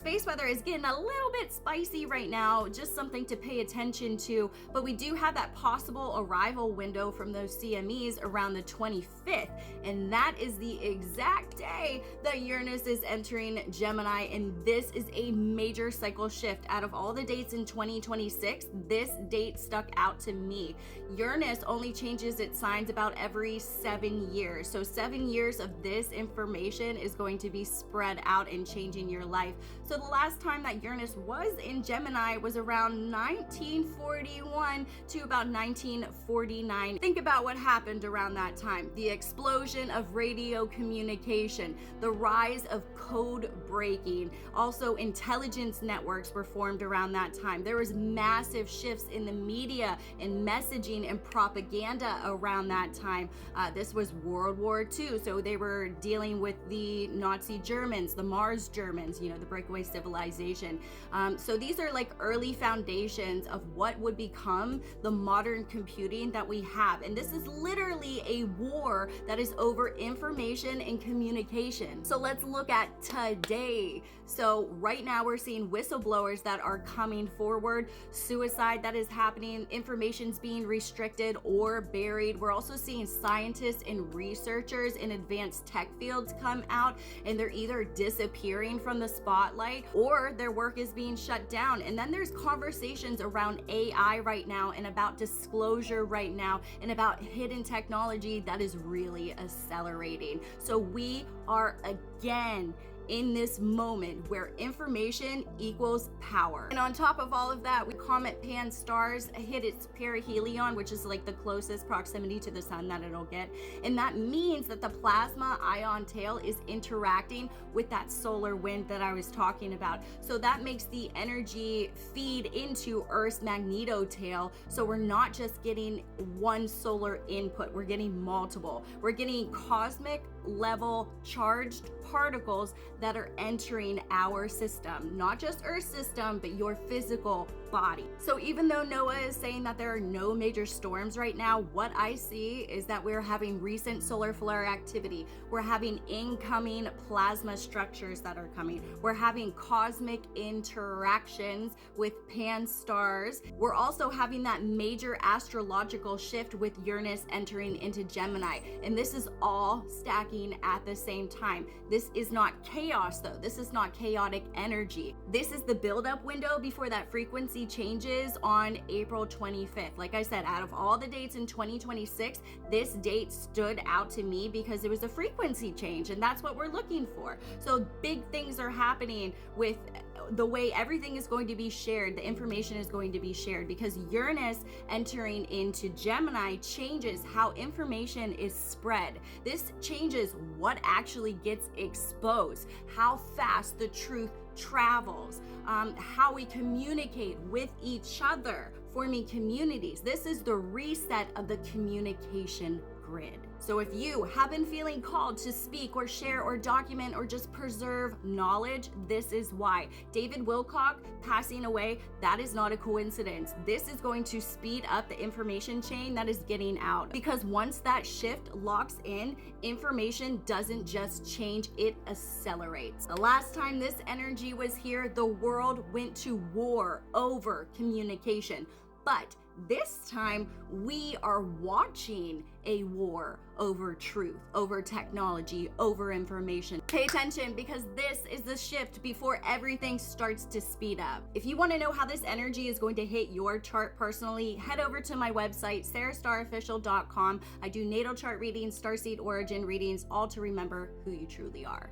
Space weather is getting a little bit spicy right now, just something to pay attention to, but we do have that possible arrival window from those CMEs around the 25th, and that is the exact day that Uranus is entering Gemini, and this is a major cycle shift. Out of all the dates in 2026, this date stuck out to me. Uranus only changes its signs about every 7 years, so 7 years of this information is going to be spread out and changing your life. So the last time that Uranus was in Gemini was around 1941 to about 1949. Think about what happened around that time. The explosion of radio communication, the rise of code breaking, also intelligence networks were formed around that time. There was massive shifts in the media and messaging and propaganda around that time. This was World War II, so they were dealing with the Nazi Germans, the Mars Germans, the breakaway civilization. So these are like early foundations of what would become the modern computing that we have. And this is literally a war that is over information and communication. So let's look at today. So right now we're seeing whistleblowers that are coming forward, suicide that is happening, information's being restricted or buried. We're also seeing scientists and researchers in advanced tech fields come out, and they're either disappearing from the spotlight or their work is being shut down. And then there's conversations around AI right now and about disclosure right now and about hidden technology that is really accelerating. So we are again in this moment where information equals power. And on top of all of that, comet Pan-STARRS hit its perihelion, which is like the closest proximity to the sun that it'll get. And that means that the plasma ion tail is interacting with that solar wind that I was talking about. So that makes the energy feed into Earth's magnetotail. So we're not just getting one solar input, we're getting multiple. We're getting cosmic level charged particles that are entering our system, not just Earth's system, but your physical body. So even though NOAA is saying that there are no major storms right now, what I see is that we're having recent solar flare activity. We're having incoming plasma structures that are coming. We're having cosmic interactions with Pan-STARRS. We're also having that major astrological shift with Uranus entering into Gemini. And this is all stacking at the same time. This is not chaos though. This is not chaotic energy. This is the buildup window before that frequency changes on April 25th. Like I said, out of all the dates in 2026, this date stood out to me because it was a frequency change, and that's what we're looking for. So big things are happening with the way everything is going to be shared. The information is going to be shared because Uranus entering into Gemini changes how information is spread. This changes what actually gets exposed, how fast the truth travels, how we communicate with each other, forming communities. This is the reset of the communication grid. So if you have been feeling called to speak or share or document or just preserve knowledge, this is why. David Wilcock passing away, that is not a coincidence. This is going to speed up the information chain that is getting out, because once that shift locks in, information doesn't just change, it accelerates. The last time this energy was here, the world went to war over communication. But this time, we are watching a war over truth, over technology, over information. Pay attention, because this is the shift before everything starts to speed up. If you want to know how this energy is going to hit your chart personally, head over to my website, sarahstarofficial.com. I do natal chart readings, starseed origin readings, all to remember who you truly are.